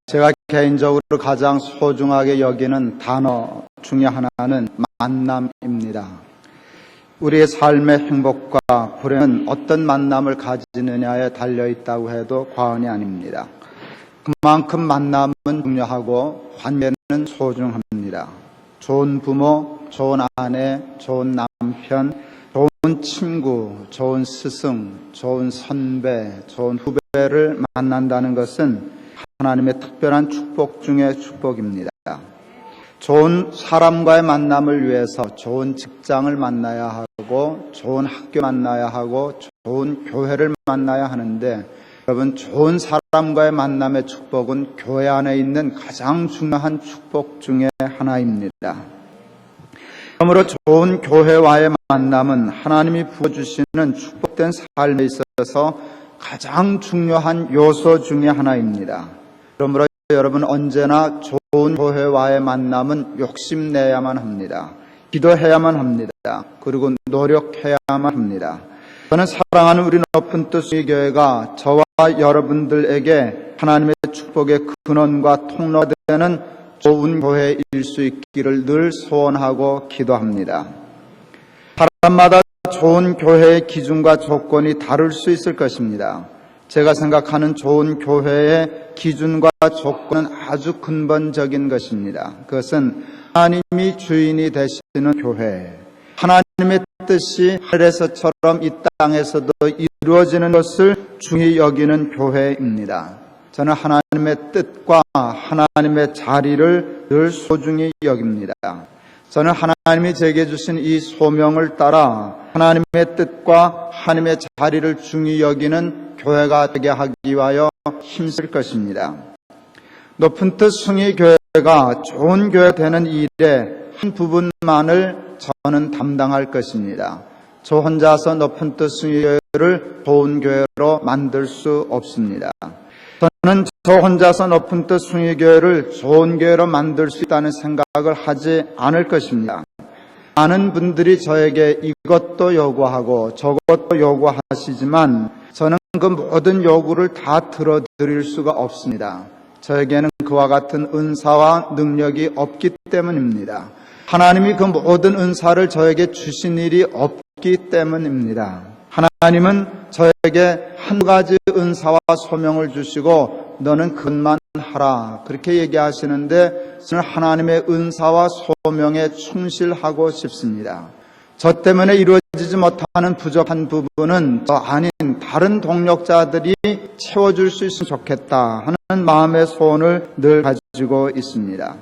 제가 개인적으로 가장 소중하게 여기는 단어 중에 하나는 만남입니다. 우리의 삶의 행복과 불행은 어떤 만남을 가지느냐에 달려있다고 해도 과언이 아닙니다. 그만큼 만남은 중요하고 관계는 소중합니다. 좋은 부모, 좋은 아내, 좋은 남편, 좋은 친구, 좋은 스승, 좋은 선배, 좋은 후배를 만난다는 것은 하나님의 특별한 축복 중의 축복입니다. 좋은 사람과의 만남을 위해서 좋은 직장을 만나야 하고 좋은 학교 만나야 하고 좋은 교회를 만나야 하는데, 여러분, 좋은 사람과의 만남의 축복은 교회 안에 있는 가장 중요한 축복 중의 하나입니다. 그러므로 좋은 교회와의 만남은 하나님이 부어주시는 축복된 삶에 있어서 가장 중요한 요소 중의 하나입니다. 그러므로 여러분, 언제나 좋은 교회와의 만남은 욕심내야만 합니다. 기도해야만 합니다. 그리고 노력해야만 합니다. 저는 사랑하는 우리 높은 뜻 교회가 저와 여러분들에게 하나님의 축복의 근원과 통로가 되는 좋은 교회일 수 있기를 늘 소원하고 기도합니다. 사람마다 좋은 교회의 기준과 조건이 다를 수 있을 것입니다. 제가 생각하는 좋은 교회의 기준과 조건은 아주 근본적인 것입니다. 그것은 하나님이 주인이 되시는 교회, 하나님의 뜻이 하늘에서처럼 이 땅에서도 이루어지는 것을 중히 여기는 교회입니다. 저는 하나님의 뜻과 하나님의 자리를 늘 소중히 여깁니다. 저는 하나님이 제게 주신 이 소명을 따라 하나님의 뜻과 하나님의 자리를 중히 여기는 교회가 되게 하기 위하여 힘쓸 것입니다. 높은 뜻 숭의교회가 좋은 교회 되는 일의 한 부분만을 저는 담당할 것입니다. 저 혼자서 높은 뜻 숭의교회를 좋은 교회로 만들 수 없습니다. 저는 저 혼자서 높은 뜻 숭의교회를 좋은 교회로 만들 수 있다는 생각을 하지 않을 것입니다. 많은 분들이 저에게 이것도 요구하고 저것도 요구하시지만 저는 그 모든 요구를 다 들어드릴 수가 없습니다. 저에게는 그와 같은 은사와 능력이 없기 때문입니다. 하나님이 그 모든 은사를 저에게 주신 일이 없기 때문입니다. 하나님은 저에게 한 가지 은사와 소명을 주시고 너는 그것만 하라, 그렇게 얘기하시는데 저는 하나님의 은사와 소명에 충실하고 싶습니다. 저 때문에 이루어지지 못하는 부족한 부분은 저 아닌 다른 동력자들이 채워줄 수 있으면 좋겠다 하는 마음의 소원을 늘 가지고 있습니다.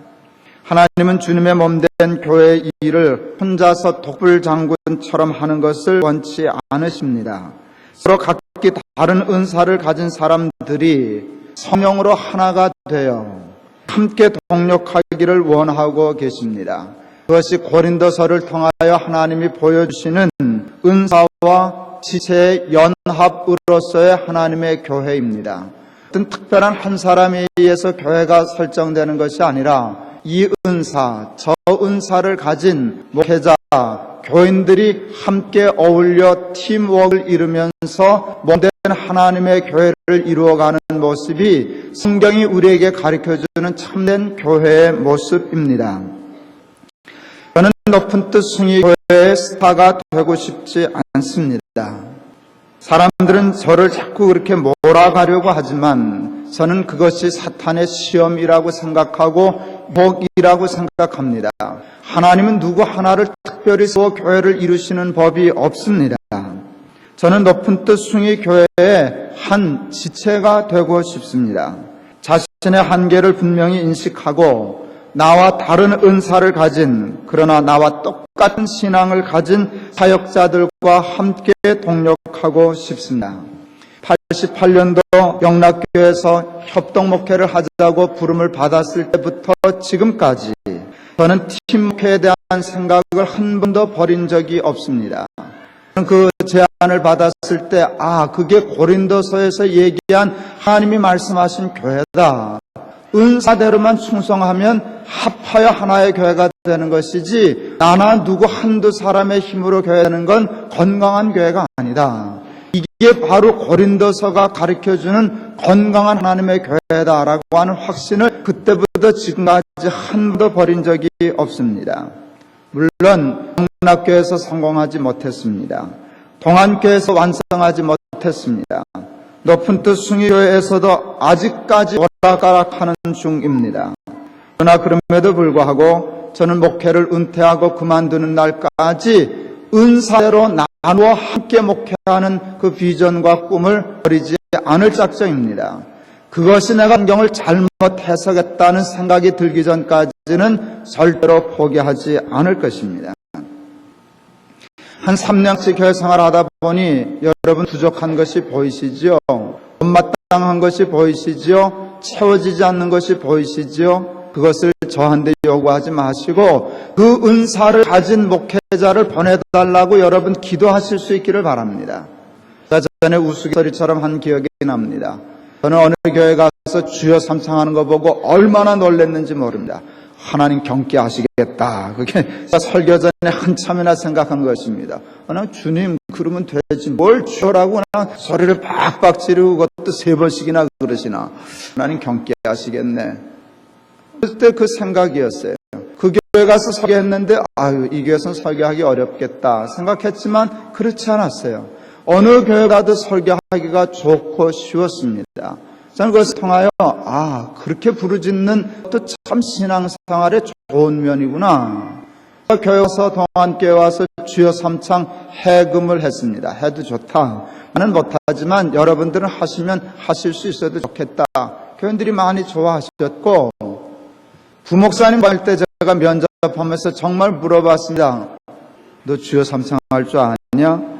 하나님은 주님의 몸된 교회의 일을 혼자서 독불장군처럼 하는 것을 원치 않으십니다. 서로 각기 다른 은사를 가진 사람들이 성령으로 하나가 되어 함께 동력하기를 원하고 계십니다. 그것이 고린도서를 통하여 하나님이 보여주시는 은사와 지체의 연합으로서의 하나님의 교회입니다. 어떤 특별한 한 사람에 의해서 교회가 설정되는 것이 아니라 이 은사, 저 은사를 가진 목회자, 교인들이 함께 어울려 팀워크를 이루면서 몸된 하나님의 교회를 이루어가는 모습이 성경이 우리에게 가르쳐주는 참된 교회의 모습입니다. 저는 높은 뜻 숭의교회의 스타가 되고 싶지 않습니다. 사람들은 저를 자꾸 그렇게 몰아가려고 하지만 저는 그것이 사탄의 시험이라고 생각하고 복이라고 생각합니다. 하나님은 누구 하나를 특별히 세워 교회를 이루시는 법이 없습니다. 저는 높은 뜻 숭의교회의 한 지체가 되고 싶습니다. 자신의 한계를 분명히 인식하고 나와 다른 은사를 가진, 그러나 나와 똑같은 신앙을 가진 사역자들과 함께 동력하고 싶습니다. 88년도 영락교회에서 협동목회를 하자고 부름을 받았을 때부터 지금까지 저는 팀목회에 대한 생각을 한 번도 버린 적이 없습니다. 그 제안을 받았을 때 그게 고린도서에서 얘기한 하나님이 말씀하신 교회다. 은사대로만 충성하면 합하여 하나의 교회가 되는 것이지 나나 누구 한두 사람의 힘으로 교회되는 건 건강한 교회가 아니다. 이게 이게 바로 고린도서가 가르쳐주는 건강한 하나님의 교회다라고 하는 확신을 그때부터 지금까지 한 번도 버린 적이 없습니다. 물론 동락교회에서 성공하지 못했습니다. 동안교회에서 완성하지 못했습니다. 높은 뜻 숭의교회에서도 아직까지 오락가락하는 중입니다. 그러나 그럼에도 불구하고 저는 목회를 은퇴하고 그만두는 날까지 은사대로 나누어 함께 목회하는 그 비전과 꿈을 버리지 않을 작정입니다. 그것이 내가 성경을 잘못 해석했다는 생각이 들기 전까지는 절대로 포기하지 않을 것입니다. 한 3년씩 교회 생활하다 보니 여러분 부족한 것이 보이시지요? 못마땅한 것이 보이시지요? 채워지지 않는 것이 보이시지요? 그것을 저한테 요구하지 마시고 그 은사를 가진 목회자를 보내달라고 여러분 기도하실 수 있기를 바랍니다. 전에 우스갯소리처럼 한 기억이 납니다. 저는 어느 교회 가서 주여 삼창하는 거 보고 얼마나 놀랐는지 모릅니다. 하나님 경계하시겠다. 그게 설교 전에 한참이나 생각한 것입니다. 그냥 주님 그러면 되지 뭘 주여라고 그냥 소리를 팍팍 지르고 그것도 3번씩이나 그러시나. 하나님 경계하시겠네. 그때 그 생각이었어요. 그 교회 가서 설교했는데 아유 이 교회에서는 설교하기 어렵겠다 생각했지만 그렇지 않았어요. 어느 교회 가도 설교하기가 좋고 쉬웠습니다. 저는 그것을 통하여 그렇게 부르짖는 것도 참 신앙생활의 좋은 면이구나. 교회 와서 동안교회 와서 주여 삼창 해금을 했습니다. 해도 좋다. 나는 못하지만 여러분들은 하시면 하실 수 있어도 좋겠다. 교인들이 많이 좋아하셨고 부목사님 할 때 제가 면접하면서 정말 물어봤습니다. 너 주여 삼창할 줄 아냐?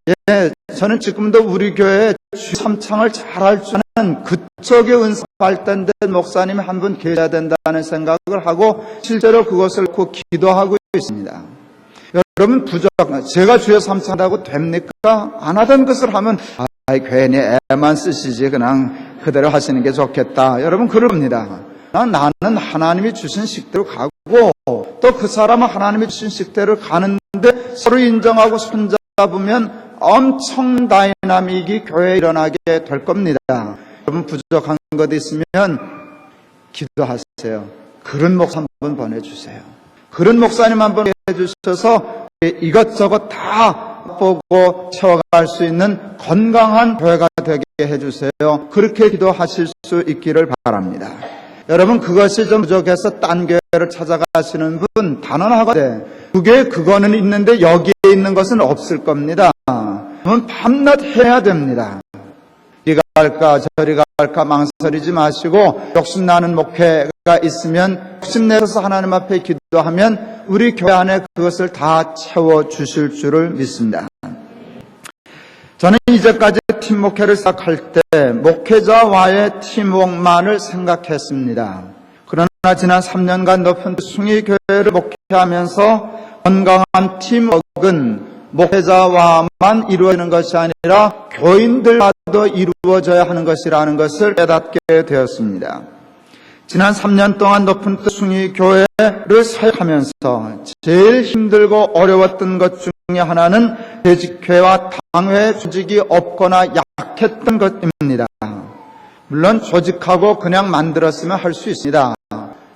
예, 저는 지금도 우리 교회에 주여 삼창을 잘할 줄 아는 그쪽에 은사 발달된 목사님이 한 분 계셔야 된다는 생각을 하고 실제로 그것을 놓고 기도하고 있습니다. 여러분 제가 주여 삼창하다고 됩니까? 안 하던 것을 하면 괜히 애만 쓰시지 그냥 그대로 하시는 게 좋겠다. 여러분 그럽니다. 나는 하나님이 주신 식대로 가고 또 그 사람은 하나님이 주신 식대로 가는데 서로 인정하고 손잡으면 엄청 다이나믹이 교회에 일어나게 될 겁니다. 여러분 부족한 것 있으면 기도하세요. 그런 목사 한번 보내주세요. 그런 목사님 한번 해주셔서 이것저것 다 보고 채워갈 수 있는 건강한 교회가 되게 해주세요. 그렇게 기도하실 수 있기를 바랍니다. 여러분 그것이 좀 부족해서 딴 교회를 찾아가시는 분 단언하거든. 그거는 있는데 여기에 있는 것은 없을 겁니다. 그러면 밤낮 해야 됩니다. 이가 갈까 저리 갈까 망설이지 마시고 욕심나는 목회가 있으면 욕심내서 하나님 앞에 기도하면 우리 교회 안에 그것을 다 채워주실 줄을 믿습니다. 저는 이제까지 팀 목회를 시작할 때 목회자와의 팀워크만을 생각했습니다. 그러나 지난 3년간 높은 숭의교회를 목회하면서 건강한 팀워크는 목회자와만 이루어지는 것이 아니라 교인들과도 이루어져야 하는 것이라는 것을 깨닫게 되었습니다. 지난 3년 동안 높은 뜻 숭의교회를 사역하면서 제일 힘들고 어려웠던 것 중에 하나는 재직회와 당회 조직이 없거나 약했던 것입니다. 물론 조직하고 그냥 만들었으면 할 수 있습니다.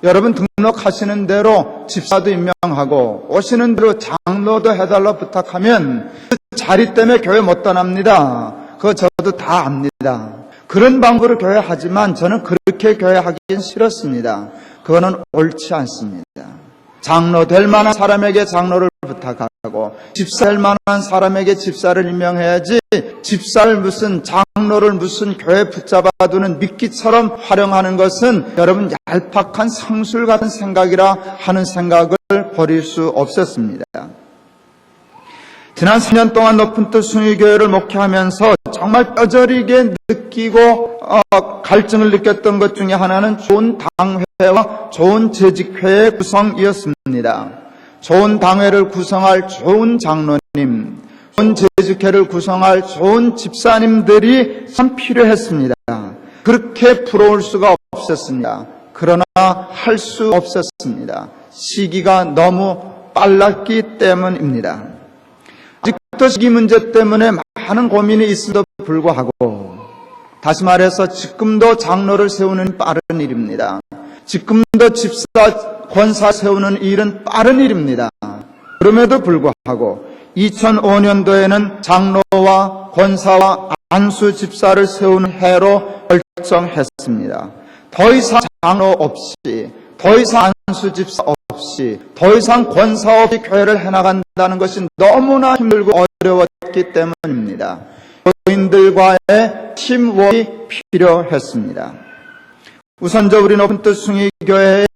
여러분 등록하시는 대로 집사도 임명하고 오시는 대로 장로도 해달라 부탁하면 그 자리 때문에 교회 못 떠납니다. 그거 저도 다 압니다. 그런 방법으로 교회하지만 저는 그렇게 교회하긴 싫었습니다. 그거는 옳지 않습니다. 장로 될 만한 사람에게 장로를 부탁하고 집사 될 만한 사람에게 집사를 임명해야지 집사를 무슨 장로를 무슨 교회 붙잡아두는 미끼처럼 활용하는 것은 여러분 얄팍한 상술 같은 생각이라 하는 생각을 버릴 수 없었습니다. 지난 3년 동안 높은 뜻 숭의교회를 목회하면서 정말 뼈저리게 느끼고 갈증을 느꼈던 것 중에 하나는 좋은 당회와 좋은 재직회의 구성이었습니다. 좋은 당회를 구성할 좋은 장로님, 좋은 재직회를 구성할 좋은 집사님들이 참 필요했습니다. 그렇게 부러울 수가 없었습니다. 그러나 할 수 없었습니다. 시기가 너무 빨랐기 때문입니다. 아직 시기 문제 때문에 많은 고민이 있음에도 불구하고 다시 말해서 지금도 장로를 세우는 빠른 일입니다. 지금도 집사, 권사 세우는 일은 빠른 일입니다. 그럼에도 불구하고 2005년도에는 장로와 권사와 안수 집사를 세우는 해로 결정했습니다. 더 이상 장로 없이, 더 이상 안수 집사 없이, 더 이상 권사 없이 교회를 해나간다는 것이 너무나 힘들고 어려웠기 때문입니다. 교인들과의 팀워크가 필요했습니다. 우선 우리 높은 뜻 숭의교회에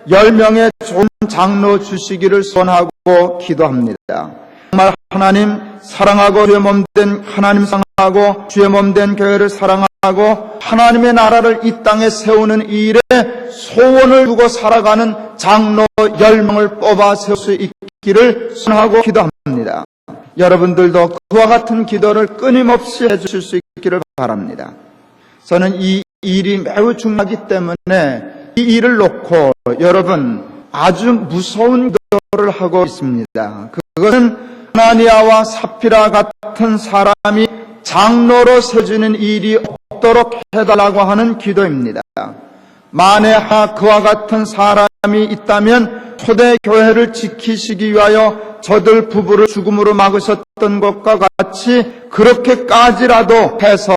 10명의 좋은 장로 주시기를 소원하고 기도합니다. 정말 하나님 사랑하고 주의 몸된 하나님 사랑하고 주의 몸된 교회를 사랑하고 하나님의 나라를 이 땅에 세우는 일에 소원을 두고 살아가는 장로 10명을 뽑아 세울 수 있기를 소원하고 기도합니다. 여러분들도 그와 같은 기도를 끊임없이 해주실 수 있기를 바랍니다. 저는 이 일이 매우 중요하기 때문에 이 일을 놓고 여러분 아주 무서운 기도를 하고 있습니다. 그것은 아나니아와 삽비라 같은 사람이 장로로 세워지는 일이 없도록 해달라고 하는 기도입니다. 만에 하나 그와 같은 사람이 있다면 초대교회를 지키시기 위하여 저들 부부를 죽음으로 막으셨던 것과 같이 그렇게까지라도 해서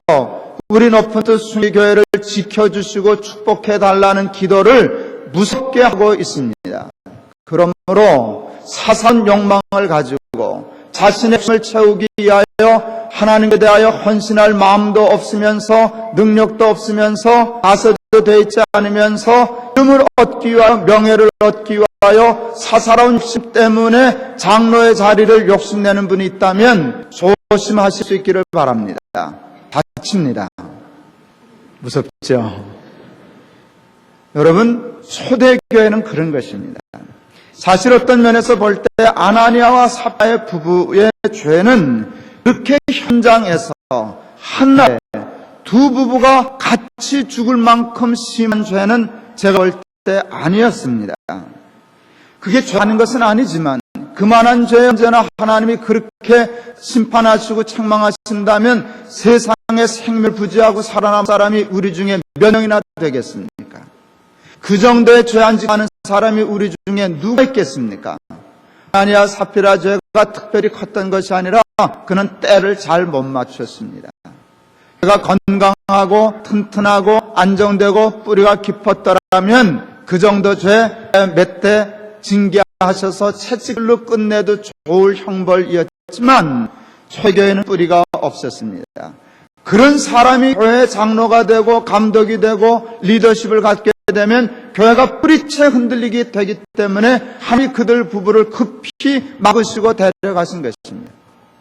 우리 높은 뜻 숭의교회를 지켜주시고 축복해달라는 기도를 무섭게 하고 있습니다. 그러므로 사산 욕망을 가지고 자신의 힘을 채우기 위하여 하나님에 대하여 헌신할 마음도 없으면서 능력도 없으면서 가서도 되어 있지 않으면서 이름을 얻기 위하여 명예를 얻기 위하여 사사로운 욕심 때문에 장로의 자리를 욕심내는 분이 있다면 조심하실 수 있기를 바랍니다. 다칩니다. 무섭죠? 여러분, 초대교회는 그런 것입니다. 사실 어떤 면에서 볼 때 아나니아와 삽비라의 부부의 죄는 그렇게 현장에서 한날에 두 부부가 같이 죽을 만큼 심한 죄는 제가 볼 때 아니었습니다. 그게 죄하는 것은 아니지만 그만한 죄에 언제나 하나님이 그렇게 심판하시고 책망하신다면 세상에 생명을 부지하고 살아남은 사람이 우리 중에 몇 명이나 되겠습니까? 그 정도의 죄 안 지고 하는 사람이 우리 중에 누가 있겠습니까? 아나니아 삽비라 죄가 특별히 컸던 것이 아니라 그는 때를 잘 못 맞췄습니다. 그가 건강하고 튼튼하고 안정되고 뿌리가 깊었더라면 그 정도 죄 몇 대 징계하셔서 채찍으로 끝내도 좋을 형벌이었지만 초교회는 뿌리가 없었습니다. 그런 사람이 교회 장로가 되고 감독이 되고 리더십을 갖게 되면 교회가 뿌리채 흔들리게 되기 때문에 하나님이 그들 부부를 급히 막으시고 데려가신 것입니다.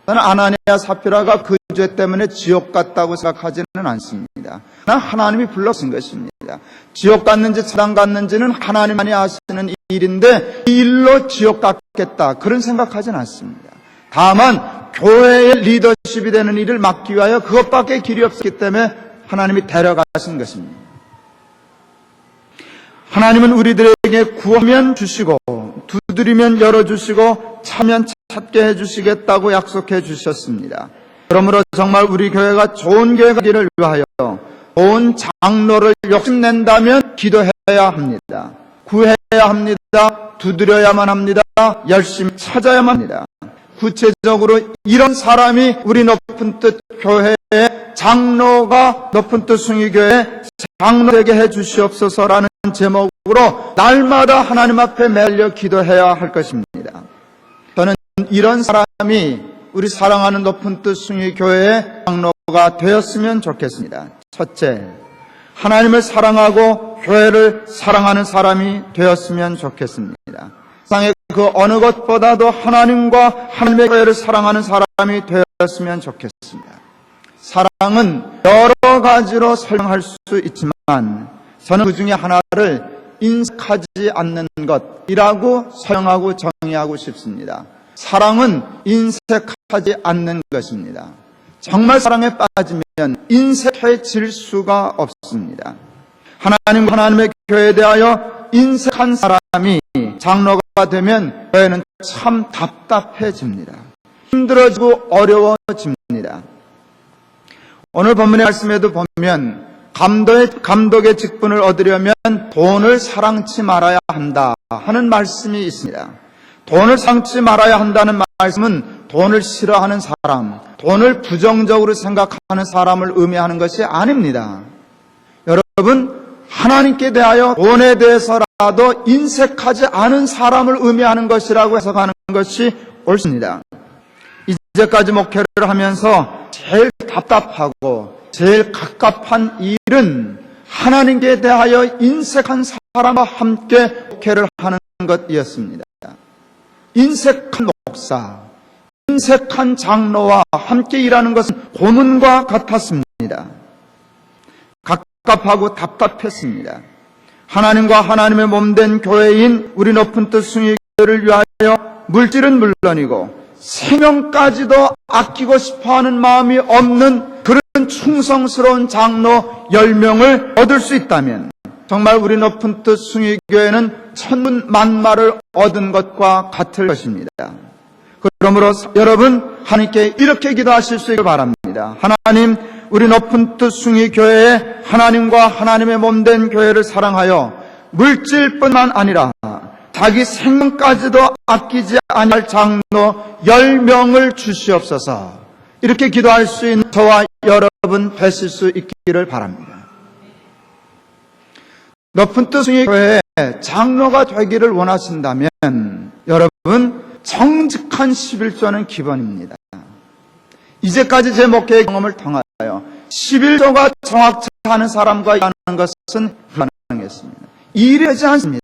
저는 아나니아 삽비라가 그 죄 때문에 지옥 갔다고 생각하지는 않습니다. 하나님이 불러신 것입니다. 지옥 갔는지 천당 갔는지는 하나님만이 아시는 일인데 이 일로 지옥 갔겠다 그런 생각하지는 않습니다. 다만 교회의 리더십이 되는 일을 막기 위하여 그것밖에 길이 없었기 때문에 하나님이 데려가신 것입니다. 하나님은 우리들에게 구하면 주시고 두드리면 열어주시고 차면 찾게 해주시겠다고 약속해 주셨습니다. 그러므로 정말 우리 교회가 좋은 교회가 되기를 위하여 좋은 장로를 욕심낸다면 기도해야 합니다. 구해야 합니다. 두드려야만 합니다. 열심히 찾아야만 합니다. 구체적으로 이런 사람이 우리 높은 뜻 교회의 장로가 높은 뜻 숭의교회에 장로 되게 해 주시옵소서라는 제목으로 날마다 하나님 앞에 매일려 기도해야 할 것입니다. 저는 이런 사람이 우리 사랑하는 높은 뜻 숭의교회의 장로가 되었으면 좋겠습니다. 첫째, 하나님을 사랑하고 교회를 사랑하는 사람이 되었으면 좋겠습니다. 세상의 그 어느 것보다도 하나님과 하나님의 교회를 사랑하는 사람이 되었으면 좋겠습니다. 사랑은 여러 가지로 설명할 수 있지만 저는 그 중에 하나를 인색하지 않는 것이라고 설명하고 정의하고 싶습니다. 사랑은 인색하지 않는 것입니다. 정말 사랑에 빠지면 인색해질 수가 없습니다. 하나님의 교회에 대하여 인색한 사람이 장로가 되면 교회는 참 답답해집니다. 힘들어지고 어려워집니다. 오늘 본문의 말씀에도 보면 감독의 직분을 얻으려면 돈을 사랑치 말아야 한다 하는 말씀이 있습니다. 돈을 사랑치 말아야 한다는 말씀은 돈을 싫어하는 사람, 돈을 부정적으로 생각하는 사람을 의미하는 것이 아닙니다. 여러분, 하나님께 대하여 돈에 대해서라도 인색하지 않은 사람을 의미하는 것이라고 해석하는 것이 옳습니다. 이제까지 목회를 하면서 제일 답답하고 제일 갑갑한 일은 하나님께 대하여 인색한 사람과 함께 목회를 하는 것이었습니다. 인색한 목사, 인색한 장로와 함께 일하는 것은 고문과 같았습니다. 갑갑하고 답답했습니다. 하나님과 하나님의 몸된 교회인 우리 높은 뜻 숭의교회를 위하여 물질은 물론이고 생명까지도 아끼고 싶어하는 마음이 없는 그런 충성스러운 장로 10명을 얻을 수 있다면 정말 우리 높은 뜻 숭의교회는 천문만마를 얻은 것과 같을 것입니다. 그러므로 여러분, 하나님께 이렇게 기도하실 수 있기를 바랍니다. 하나님, 우리 높은 뜻 숭의교회에 하나님과 하나님의 몸된 교회를 사랑하여 물질뿐만 아니라 자기 생명까지도 아끼지 않을 장로 10명을 주시옵소서. 이렇게 기도할 수 있는 저와 여러분 되실 수 있기를 바랍니다. 높은 뜻 숭의교회에 장로가 되기를 원하신다면 여러분, 정직한 11조는 기본입니다. 이제까지 제 목회의 경험을 통하여 11조가 정확치 않은 사람과 일하는 것은 불가능했습니다. 일이 되지 않습니다.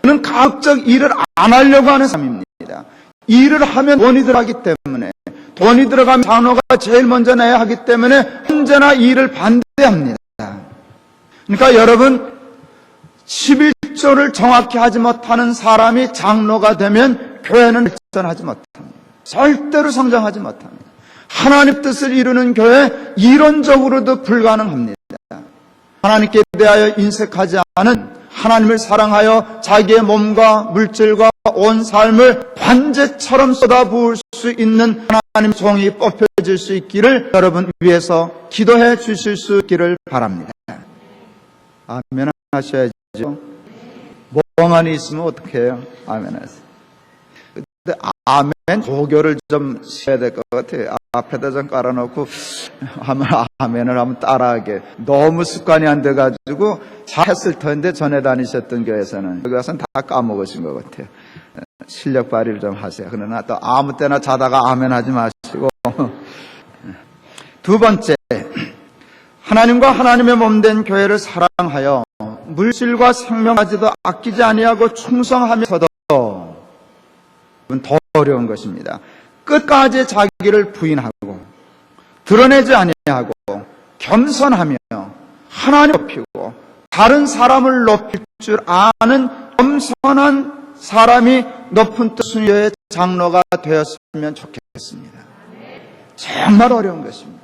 그는 가급적 일을 안 하려고 하는 사람입니다. 일을 하면 돈이 들어가기 때문에, 돈이 들어가면 장로가 제일 먼저 내야 하기 때문에 언제나 일을 반대합니다. 그러니까 여러분, 11조를 정확히 하지 못하는 사람이 장로가 되면 교회는 발전하지 못합니다. 절대로 성장하지 못합니다. 하나님 뜻을 이루는 교회, 이론적으로도 불가능합니다. 하나님께 대하여 인색하지 않은, 하나님을 사랑하여 자기의 몸과 물질과 온 삶을 관제처럼 쏟아부을 수 있는 하나님 종이 뽑혀질 수 있기를 여러분 위해서 기도해 주실 수 있기를 바랍니다. 아멘 하셔야죠. 멍하니 있으면 어떻게 해요? 아멘 하세요. 근데 아멘 고교를 좀 해야 될 것 같아요. 앞에다 좀 깔아놓고 아멘을 하면 따라하게. 너무 습관이 안 돼가지고 잘했을 텐데 전에 다니셨던 교회에서는 여기 와서는 다 까먹으신 것 같아요. 실력 발휘를 좀 하세요. 그러나 또 아무 때나 자다가 아멘 하지 마시고. 두 번째, 하나님과 하나님의 몸된 교회를 사랑하여 물질과 생명까지도 아끼지 아니하고 충성하면서도 더 어려운 것입니다. 끝까지 자기를 부인하고 드러내지 아니하고 겸손하며 하나님 높이고 다른 사람을 높일 줄 아는 겸손한 사람이 높은 뜻 숭의교회의 장로가 되었으면 좋겠습니다. 정말 어려운 것입니다.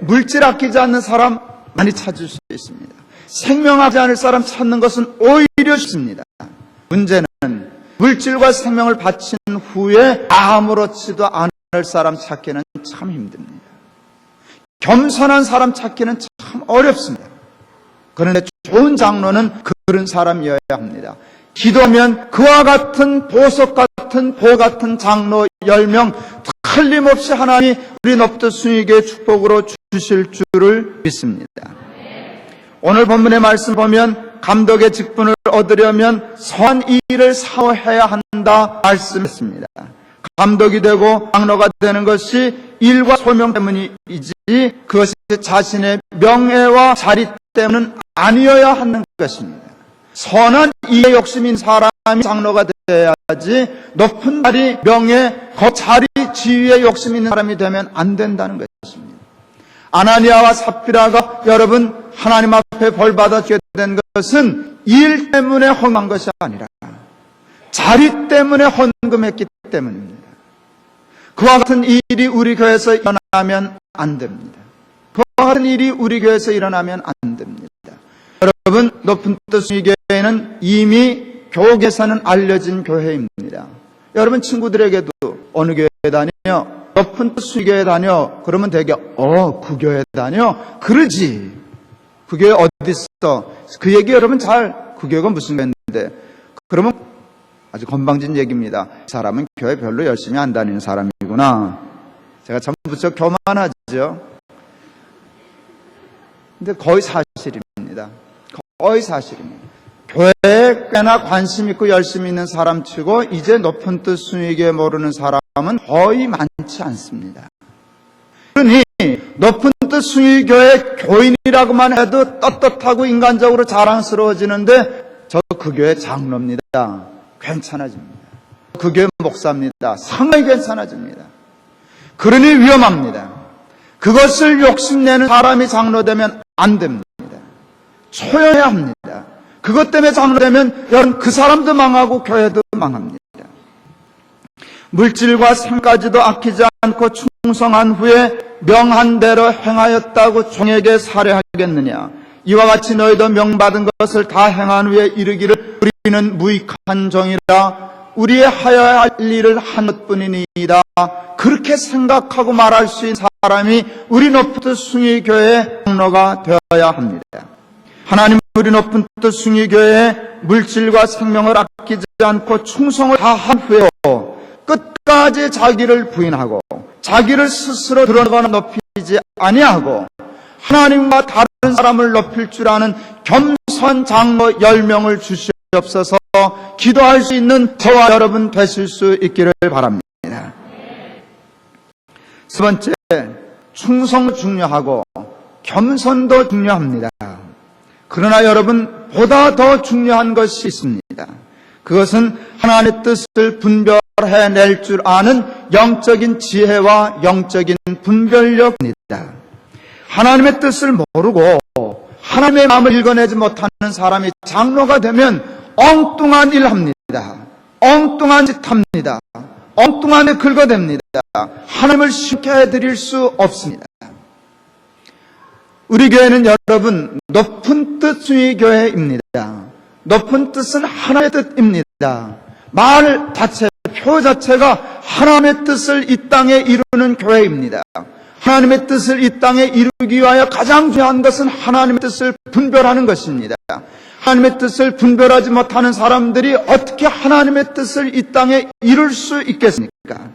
물질 아끼지 않는 사람 많이 찾을 수 있습니다. 생명하지 않을 사람 찾는 것은 오히려 쉽습니다. 문제는 물질과 생명을 바친 후에 아무렇지도 않을 사람 찾기는 참 힘듭니다. 겸손한 사람 찾기는 참 어렵습니다. 그런데 좋은 장로는 그런 사람이어야 합니다. 기도하면 그와 같은 보석 같은 보 같은 장로 10명 틀림없이 하나님이 우리 높은 숭의교회 축복으로 주실 줄을 믿습니다. 오늘 본문의 말씀 보면 감독의 직분을 얻으려면 선한 일을 사모해야 한다 말씀했습니다. 감독이 되고 장로가 되는 것이 일과 소명 때문이지 그것이 자신의 명예와 자리 때문은 아니어야 하는 것입니다. 선한 일에 욕심인 사람이 장로가 돼야지 높은 자리, 명예, 그 자리, 지위에 욕심 있는 사람이 되면 안 된다는 것입니다. 아나니아와 삽비라가 여러분 하나님 앞에 벌받아주게 된 것은 일 때문에 헌금한 것이 아니라 자리 때문에 헌금했기 때문입니다. 그와 같은 일이 우리 교회에서 일어나면 안 됩니다. 그와 같은 일이 우리 교회에서 일어나면 안 됩니다. 여러분, 높은 뜻 숭의교회는 이미 교계에서는 알려진 교회입니다. 여러분 친구들에게도 어느 교회 다니? 높은 뜻 수교회 다녀. 그러면 되게 그 교회 다녀? 그러지. 그 교회 어디 있어? 그 얘기 여러분 그 교회가 무슨 교회인데? 그러면 아주 건방진 얘기입니다. 이 사람은 교회 별로 열심히 안 다니는 사람이구나. 제가 참 무척 교만하죠. 근데 거의 사실입니다. 거의 사실입니다. 교회에 꽤나 관심 있고 열심히 있는 사람 치고 이제 높은 뜻 순위교회 모르는 사람은 거의 많지 않습니다. 그러니 높은 뜻 순위교회 교인이라고만 해도 떳떳하고 인간적으로 자랑스러워지는데 저 그 교회 장로입니다. 괜찮아집니다. 그 교회 목사입니다. 상당히 괜찮아집니다. 그러니 위험합니다. 그것을 욕심내는 사람이 장로되면 안 됩니다. 초연해야 합니다. 그것 때문에 장로되면 여러분 그 사람도 망하고 교회도 망합니다. 물질과 생까지도 아끼지 않고 충성한 후에 명한 대로 행하였다고 종에게 살해하겠느냐. 이와 같이 너희도 명받은 것을 다 행한 후에 이르기를 우리는 무익한 종이라 우리의 하여야 할 일을 한 것뿐이니이다. 그렇게 생각하고 말할 수 있는 사람이 우리 높은 뜻 숭의교회의 장로가 되어야 합니다. 하나님 우리 높은 뜻 숭의교회에 물질과 생명을 아끼지 않고 충성을 다한 후에 끝까지 자기를 부인하고 자기를 스스로 드러내거나 높이지 아니하고 하나님과 다른 사람을 높일 줄 아는 겸손 장로 10명을 주시옵소서. 기도할 수 있는 저와 여러분 되실 수 있기를 바랍니다. 세 번째, 충성도 중요하고 겸손도 중요합니다. 그러나 여러분 보다 더 중요한 것이 있습니다. 그것은 하나님의 뜻을 분별해낼 줄 아는 영적인 지혜와 영적인 분별력입니다. 하나님의 뜻을 모르고 하나님의 마음을 읽어내지 못하는 사람이 장로가 되면 엉뚱한 일 합니다. 엉뚱한 짓 합니다. 엉뚱한 데 긁어댑니다. 하나님을 쉽게 해드릴 수 없습니다. 우리 교회는 여러분 높은 뜻 숭의교회입니다. 높은 뜻은 하나님의 뜻입니다. 말 자체, 표 자체가 하나님의 뜻을 이 땅에 이루는 교회입니다. 하나님의 뜻을 이 땅에 이루기 위하여 가장 중요한 것은 하나님의 뜻을 분별하는 것입니다. 하나님의 뜻을 분별하지 못하는 사람들이 어떻게 하나님의 뜻을 이 땅에 이룰 수 있겠습니까?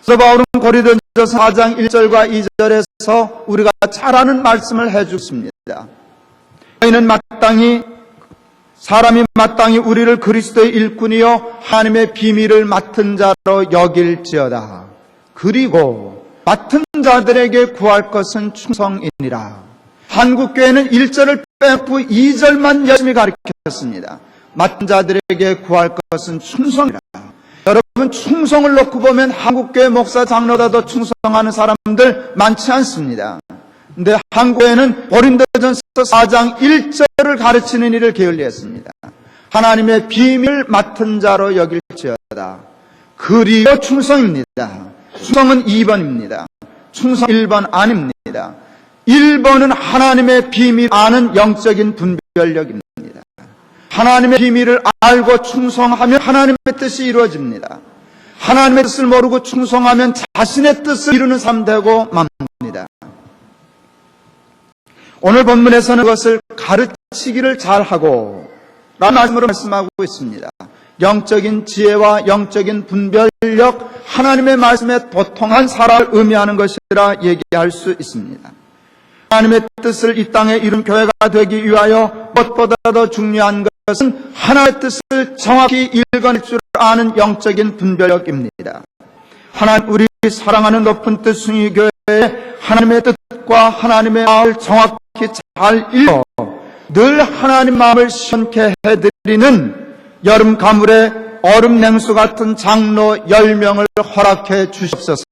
그래서 바울은 고린도전서 4장 1절과 2절에서 우리가 잘 아는 말씀을 해주십니다. 저희는 사람이 마땅히 우리를 그리스도의 일꾼이요 하나님의 비밀을 맡은 자로 여길지어다. 그리고 맡은 자들에게 구할 것은 충성이니라. 한국교회는 1절을 빼고 2절만 열심히 가르쳤습니다. 맡은 자들에게 구할 것은 충성이라. 여러분 충성을 놓고 보면 한국교회 목사 장로라도 충성하는 사람들 많지 않습니다. 근데 한국교회는 고린도전서 4장 1절을 가르치는 일을 게을리했습니다. 하나님의 비밀을 맡은 자로 여길지어다. 그리고 충성입니다. 충성은 2번입니다. 충성 1번 아닙니다. 1번은 하나님의 비밀 아는 영적인 분별력입니다. 하나님의 비밀을 알고 충성하면 하나님의 뜻이 이루어집니다. 하나님의 뜻을 모르고 충성하면 자신의 뜻을 이루는 삶 되고 맙니다. 오늘 본문에서는 그것을 가르치기를 잘하고 라는 말씀으로 말씀하고 있습니다. 영적인 지혜와 영적인 분별력, 하나님의 말씀에 도통한 사람을 의미하는 것이라 얘기할 수 있습니다. 하나님의 뜻을 이 땅에 이룬 교회가 되기 위하여 무엇보다 더 중요한 것은 하나님의 뜻을 정확히 읽어낼 줄 아는 영적인 분별력입니다. 하나님, 우리 사랑하는 높은 뜻 숭의교회에 하나님의 뜻과 하나님의 마음을 정확히 잘 읽어 늘 하나님 마음을 시원케 해드리는 여름 가물에 얼음 냉수 같은 장로 10명을 허락해 주시옵소서.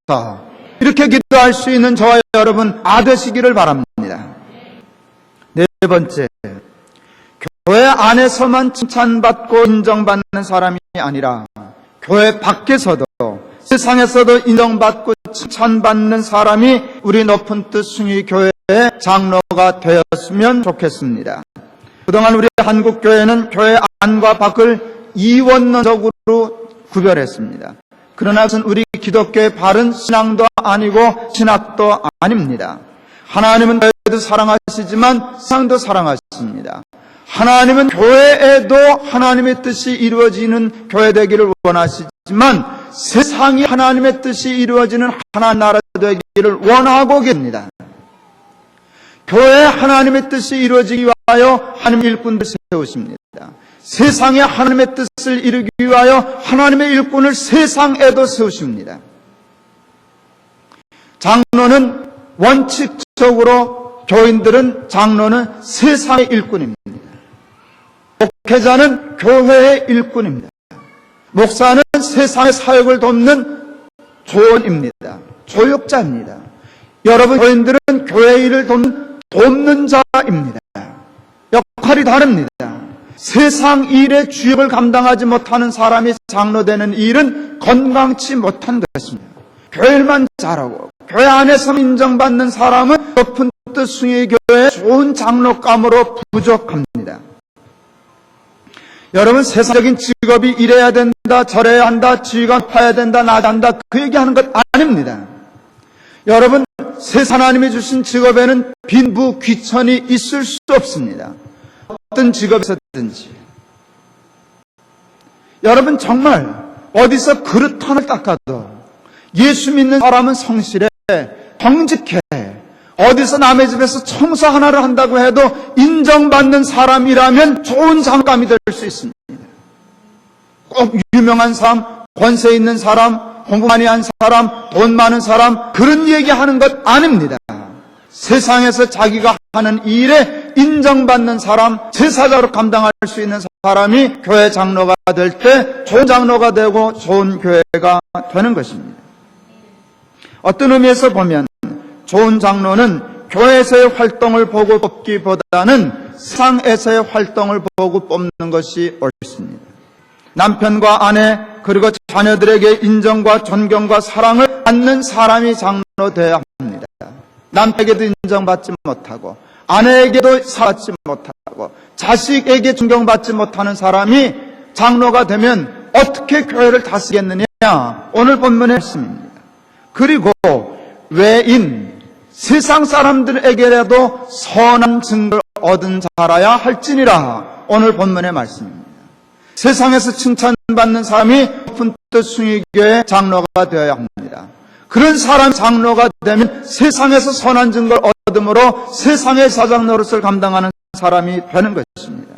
이렇게 기도할 수 있는 저와 여러분 되시기를 바랍니다. 네 번째, 교회 안에서만 칭찬받고 인정받는 사람이 아니라 교회 밖에서도 세상에서도 인정받고 칭찬받는 사람이 우리 높은 뜻 숭의교회의 장로가 되었으면 좋겠습니다. 그동안 우리 한국교회는 교회 안과 밖을 이원론적으로 구별했습니다. 그러나 그것은 우리 기독교의 바른 신앙도 아니고 신학도 아닙니다. 하나님은 교회도 사랑하시지만 세상도 사랑하십니다. 하나님은 교회에도 하나님의 뜻이 이루어지는 교회 되기를 원하시지만 세상이 하나님의 뜻이 이루어지는 하나님 나라 되기를 원하고 계십니다. 교회에 하나님의 뜻이 이루어지기 위하여 하나님의 일꾼을 세우십니다. 세상에 하나님의 뜻을 이루기 위하여 하나님의 일꾼을 세상에도 세우십니다. 장로는 원칙적으로 교인들은 장로는 세상의 일꾼입니다. 목회자는 교회의 일꾼입니다. 목사는 세상의 사역을 돕는 조언입니다. 조역자입니다. 여러분 교인들은 교회 일을 돕는 자입니다. 역할이 다릅니다. 세상 일의 주역을 감당하지 못하는 사람이 장로되는 일은 건강치 못한 것입니다. 교회 일만 잘하고 교회 안에서 인정받는 사람은 높은 뜻 숭의교회의 좋은 장로감으로 부족합니다. 여러분 세상적인 직업이 이래야 된다, 저래야 한다, 지위가 높아야 된다, 낮아야 한다 그 얘기하는 것 아닙니다. 여러분 세상 하나님이 주신 직업에는 빈부 귀천이 있을 수 없습니다. 어떤 직업에서든지. 여러분 정말 어디서 그릇 하나를 닦아도 예수 믿는 사람은 성실해, 정직해. 어디서 남의 집에서 청소 하나를 한다고 해도 인정받는 사람이라면 좋은 장감이 될 수 있습니다. 꼭 유명한 사람, 권세 있는 사람, 공부 많이 한 사람, 돈 많은 사람 그런 얘기하는 것 아닙니다. 세상에서 자기가 하는 일에 인정받는 사람, 제사장으로 감당할 수 있는 사람이 교회 장로가 될 때 좋은 장로가 되고 좋은 교회가 되는 것입니다. 어떤 의미에서 보면 좋은 장로는 교회에서의 활동을 보고 뽑기보다는 세상에서의 활동을 보고 뽑는 것이 옳습니다. 남편과 아내 그리고 자녀들에게 인정과 존경과 사랑을 받는 사람이 장로 되어야 합니다. 남편에게도 인정받지 못하고 아내에게도 사랑받지 못하고 자식에게 존경받지 못하는 사람이 장로가 되면 어떻게 교회를 다스리겠느냐? 오늘 본문의 말씀입니다. 그리고 외인 세상 사람들에게라도 선한 증거를 얻은 자라야 할지니라. 오늘 본문의 말씀입니다. 세상에서 칭찬받는 사람이 높은 뜻 숭의교회 장로가 되어야 합니다. 그런 사람 장로가 되면 세상에서 선한 증거를 얻음으로 세상의 사장 노릇을 감당하는 사람이 되는 것입니다.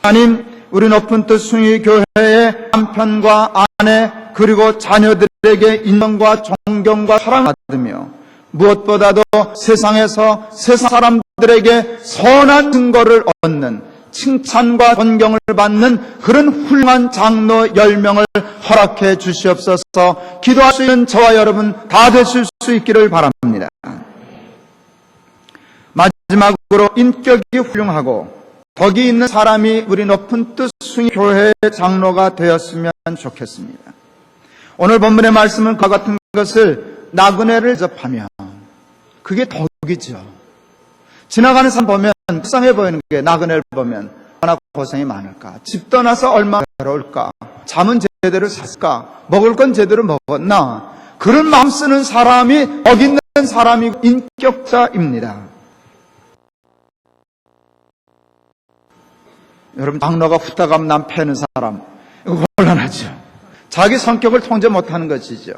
하나님, 우리 높은 뜻 숭의교회의 남편과 아내 그리고 자녀들에게 인정과 존경과 사랑을 받으며 무엇보다도 세상에서 세상 사람들에게 선한 증거를 얻는 칭찬과 존경을 받는 그런 훌륭한 장로 10명을 허락해 주시옵소서. 기도할 수 있는 저와 여러분 다 되실 수 있기를 바랍니다. 마지막으로 인격이 훌륭하고 덕이 있는 사람이 우리 높은 뜻 숭의교회의 장로가 되었으면 좋겠습니다. 오늘 본문의 말씀은 그와 같은 것을 나그네를 접하며 그게 덕이죠. 지나가는 사람 보면 불쌍해 보이는 게 나그네를 보면 얼마나 고생이 많을까. 집 떠나서 얼마나 외로울까. 잠은 제대로 잤을까. 먹을 건 제대로 먹었나. 그런 마음 쓰는 사람이 덕 있는 사람이 인격자입니다. 여러분 장로가 후딱 하면 남 패는 사람 이거 곤란하죠. 자기 성격을 통제 못하는 것이죠.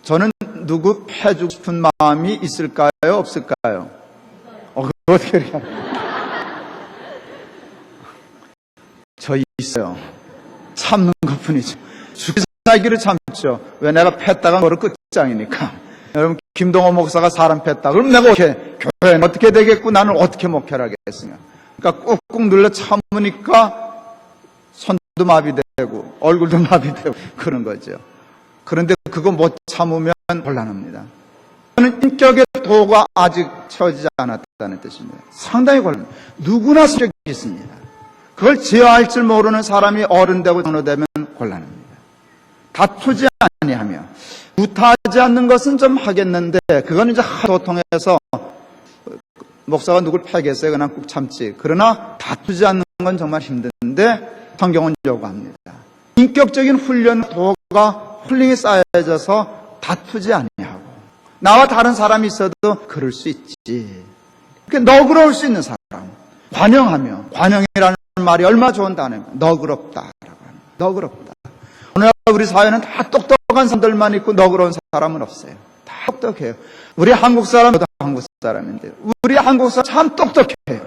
저는 누구 패주고 싶은 마음이 있을까요? 없을까요? 그거 어떻게 해요? 저 있어요. 참는 것뿐이죠. 죽기 살기를 참죠. 왜 내가 팼다가 뭐를 끝장이니까. 여러분 김동호 목사가 사람 팼다. 그럼 내가 교회는 어떻게 되겠고 나는 어떻게 목회를 하겠으냐. 그러니까 꾹꾹 눌러 참으니까 손도 마비되고 얼굴도 마비되고 그런 거죠. 그런데 그거 못 참으면 곤란합니다. 저는 인격의 도가 아직 채워지지 않았다는 뜻입니다. 상당히 곤란합니다. 누구나 성격이 있습니다. 그걸 제어할 줄 모르는 사람이 어른 되고 장로 되면 곤란합니다. 다투지 아니하며 구타하지 않는 것은 좀 하겠는데 그건 이제 도통해서 목사가 누굴 패겠어요? 그냥 꾹 참지. 그러나 다투지 않는 건 정말 힘든데 성경은 요구합니다. 인격적인 훈련 도가 훌륭히 쌓여져서 다투지 아니하고 나와 다른 사람이 있어도 그럴 수 있지. 너그러울 수 있는 사람, 관용하며, 관용이라는 말이 얼마나 좋은 단어입니까? 너그럽다라고 하는, 너그럽다. 오늘 우리 사회는 다 똑똑한 사람들만 있고 너그러운 사람은 없어요. 다 똑똑해요. 우리 한국 사람도 한국 사람인데 우리 한국 사람 참 똑똑해요.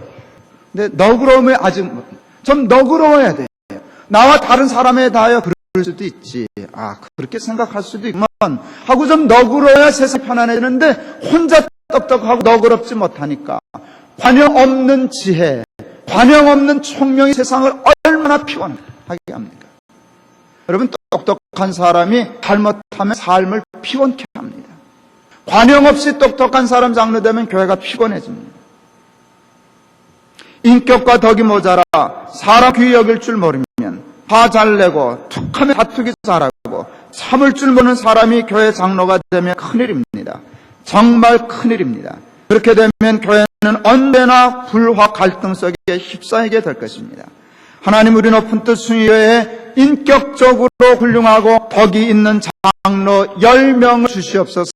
근데 너그러움에 아직 좀 너그러워야 돼요. 나와 다른 사람에 대하여 그럴 수도 있지. 그렇게 생각할 수도 있구만 하고 좀 너그러워야 세상이 편안해지는데 혼자 똑똑하고 너그럽지 못하니까 관용 없는 지혜, 관용 없는 총명이 세상을 얼마나 피곤하게 합니까? 여러분, 똑똑한 사람이 잘못하면 삶을 피곤케 합니다. 관용 없이 똑똑한 사람 장로되면 교회가 피곤해집니다. 인격과 덕이 모자라 사람 귀히 여길 줄 모르면 화 잘 내고 툭하면 다투기 잘하고 참을 줄 모르는 사람이 교회 장로가 되면 큰일입니다. 정말 큰일입니다. 그렇게 되면 교회는 언제나 불화 갈등 속에 휩싸이게 될 것입니다. 하나님 우리 높은 뜻 숭의교회에 인격적으로 훌륭하고 덕이 있는 장로 10명을 주시옵소서.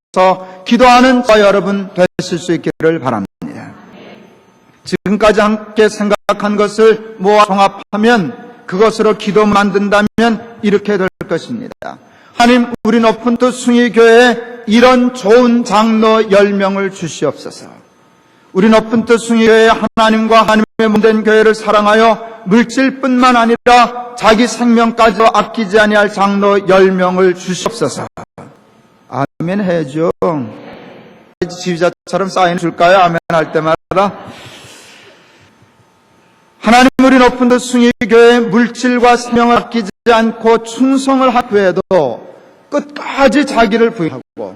기도하는 저 여러분 되실 수 있기를 바랍니다. 지금까지 함께 생각한 것을 모아 종합하면 그것으로 기도 만든다면 이렇게 될 것입니다. 하나님 우리 높은 뜻 숭의교회에 이런 좋은 장로 10명을 주시옵소서. 우리 높은 뜻 숭의교회에 하나님과 하나님의 몸된 교회를 사랑하여 물질뿐만 아니라 자기 생명까지 아끼지 아니할 장로 10명을 주시옵소서. 아멘 해줘. 지휘자처럼 사인 줄까요? 아멘 할 때마다. 하나님 우리 높은 뜻 숭의교회에 물질과 생명을 아끼지 않고 충성을 한 후에도 끝까지 자기를 부인하고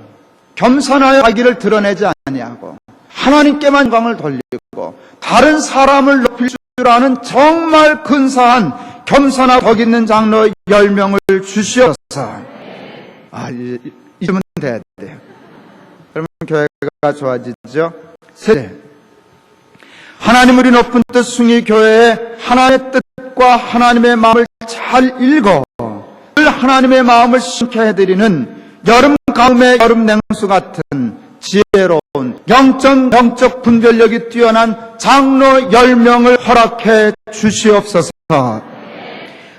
겸손하여 자기를 드러내지 아니하고 하나님께만 영광을 돌리고 다른 사람을 높일 줄 아는 정말 근사한 겸손하고 덕 있는 장로 10명을 주시옵소서. 이쯤은 돼야 돼요. 그러면 교회가 좋아지죠. 셋째, 하나님 우리 높은 뜻 숭의교회에 하나님의 뜻과 하나님의 마음을 잘 읽어 하나님의 마음을 심케 해드리는 여름 가뭄의 여름 냉수 같은 지혜로운 영적 분별력이 뛰어난 장로 10명을 허락해 주시옵소서.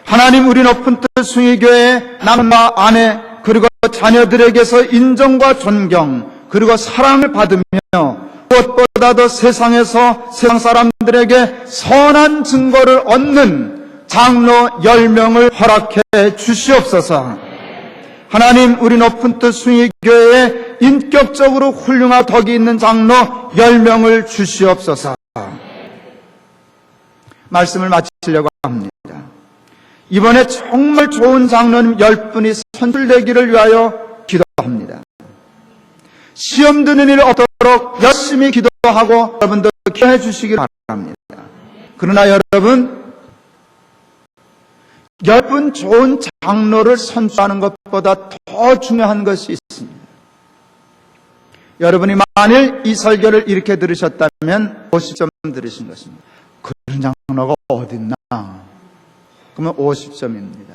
하나님 우리 높은 뜻 숭의교회에 남과 아내 그리고 자녀들에게서 인정과 존경 그리고 사랑을 받으며 무엇보다도 세상에서 세상 사람들에게 선한 증거를 얻는 장로 10명을 허락해 주시옵소서. 하나님 우리 높은 뜻 숭의교회에 인격적으로 훌륭한 덕이 있는 장로 10명을 주시옵소서. 말씀을 마치려고 합니다. 이번에 정말 좋은 장로님 10분이 선출되기를 위하여 기도합니다. 시험 드는 일 없도록 열심히 기도하고 여러분도 기도해 주시기 바랍니다. 그러나 여러분 10분 좋은 장로를 선출하는 것보다 더 중요한 것이 있습니다. 여러분이 만일 이 설교를 이렇게 들으셨다면 50점 들으신 것입니다. 그런 장로가 어딨나? 그러면 50점입니다.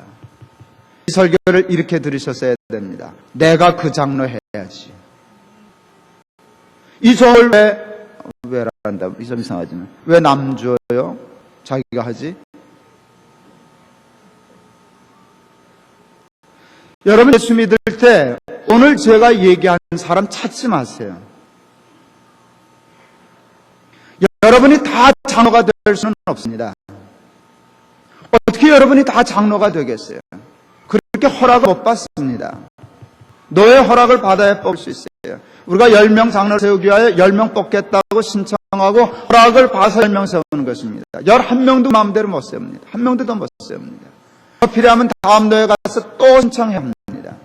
이 설교를 이렇게 들으셨어야 됩니다. 내가 그 장로 해야지. 이 조를 왜 한다? 이 점 이상하지만 왜 남 줘요? 자기가 하지? 여러분 예수 믿을 때 오늘 제가 얘기한 사람 찾지 마세요. 여러분이 다 장로가 될 수는 없습니다. 어떻게 여러분이 다 장로가 되겠어요? 그렇게 허락을 못 받습니다. 노예 허락을 받아야 뽑을 수 있어요. 우리가 10명 장로를 세우기 위하여 10명 뽑겠다고 신청하고 허락을 받아서 10명 세우는 것입니다. 11명도 마음대로 못 세웁니다. 한 명도 더 못 세웁니다. 필요하면 다음 노예 가서 또 신청해야 합니다.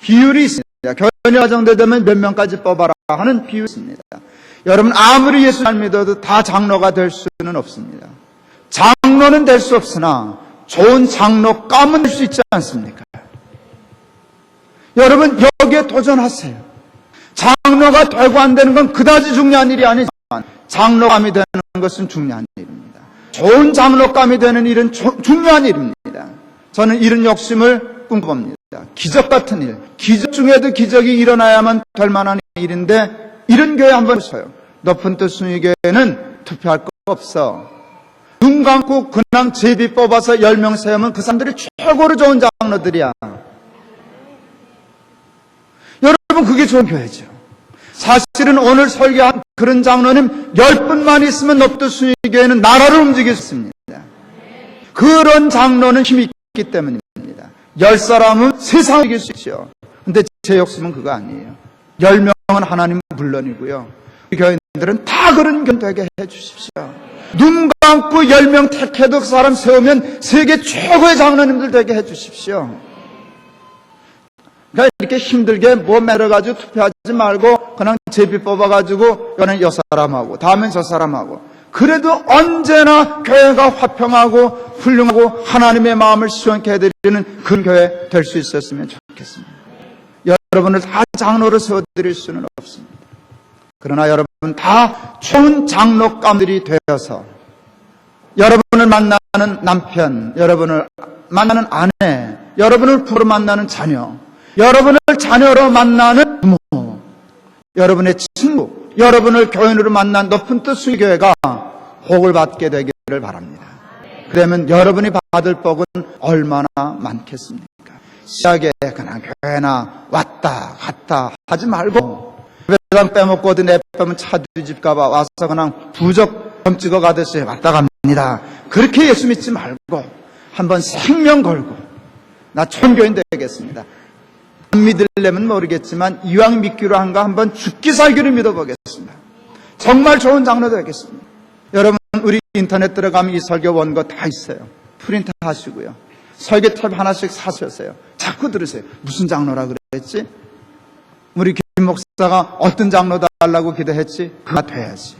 비율이 있습니다. 교연이 과정되면 몇 명까지 뽑아라 하는 비율이 있습니다. 여러분 아무리 예수 잘 믿어도 다 장로가 될 수는 없습니다. 장로는 될 수 없으나 좋은 장로감은 될 수 있지 않습니까? 여러분 여기에 도전하세요. 장로가 되고 안 되는 건 그다지 중요한 일이 아니지만 장로감이 되는 것은 중요한 일입니다. 좋은 장로감이 되는 일은 중요한 일입니다. 저는 이런 욕심을 꿈꿔봅니다. 기적 같은 일, 기적 중에도 기적이 일어나야만 될 만한 일인데 이런 교회 한번 보세요. 높은 뜻 순위교회는 투표할 거 없어. 눈 감고 그냥 제비 뽑아서 10명 세우면 그 사람들이 최고로 좋은 장로들이야. 여러분, 그게 좋은 교회죠. 사실은 오늘 설교한 그런 장로님 10분만 있으면 높은 순위교회는 나라를 움직일 수 있습니다. 그런 장로는 힘이 있기 때문입니다. 10사람은 세상을 이길 수 있죠. 근데 제 욕심은 그거 아니에요. 10명은 하나님 물론이고요. 우리 교인들은 다 그런 교인 되게 해주십시오. 눈 감고 10명 택해도 그 사람 세우면 세계 최고의 장로님들 되게 해주십시오. 그러니까 이렇게 힘들게 뭐 매려가지고 투표하지 말고 그냥 제비 뽑아가지고 이거는 이 사람하고 다음엔 저 사람하고, 그래도 언제나 교회가 화평하고 훌륭하고 하나님의 마음을 시원케 해드리는 그런 교회 될 수 있었으면 좋겠습니다. 여러분을 다 장로로 세워드릴 수는 없습니다. 그러나 여러분 다 좋은 장로감들이 되어서 여러분을 만나는 남편, 여러분을 만나는 아내, 여러분을 부모로 만나는 자녀, 여러분을 자녀로 만나는 부모, 여러분의 친구, 여러분을 교인으로 만난 높은 뜻 순교회가 복을 받게 되기를 바랍니다. 그러면 여러분이 받을 복은 얼마나 많겠습니까? 시작에 그냥 교회나 왔다 갔다 하지 말고, 회장 빼먹고 어디 내 빼면 차 뒤집까봐 와서 그냥 부적 점 찍어 가듯이 왔다 갑니다. 그렇게 예수 믿지 말고 한번 생명 걸고 나 총교인 되겠습니다. 안 믿으려면 모르겠지만 이왕 믿기로 한가 한번 죽기 살기를 믿어보겠습니다. 정말 좋은 장로 되겠습니다. 여러분, 우리 인터넷 들어가면 이 설교 원고 다 있어요. 프린트 하시고요. 설교 탭 하나씩 사셨어요. 자꾸 들으세요. 무슨 장로라 그랬지? 우리 김 목사가 어떤 장로 달라고 기도했지? 그가 돼야지.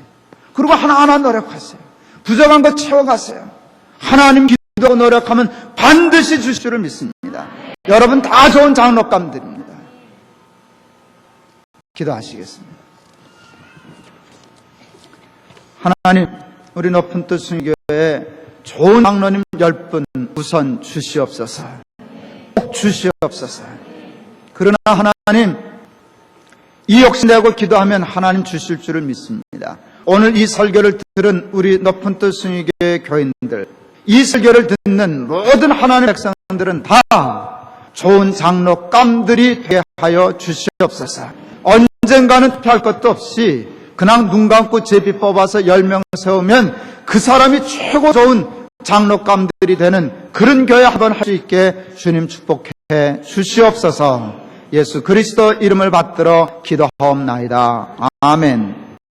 그리고 하나하나 노력하세요. 부족한 거 채워가세요. 하나님 기도하고 노력하면 반드시 주실 줄 믿습니다. 여러분 다 좋은 장로감들입니다. 기도하시겠습니다. 하나님, 우리 높은 뜻 순교회에 좋은 장로님 10분 우선 주시옵소서. 꼭 주시옵소서. 그러나 하나님, 이 욕심 내고 기도하면 하나님 주실 줄을 믿습니다. 오늘 이 설교를 들은 우리 높은 뜻 순교회 교인들, 이 설교를 듣는 모든 하나님의 백성들은 다 좋은 장로감들이 되게 하여 주시옵소서. 언젠가는 투표할 것도 없이 그냥 눈 감고 제비 뽑아서 10명 세우면 그 사람이 최고 좋은 장로감들이 되는 그런 교회 한번 할 수 있게 주님 축복해 주시옵소서. 예수 그리스도 이름을 받들어 기도하옵나이다. 아멘.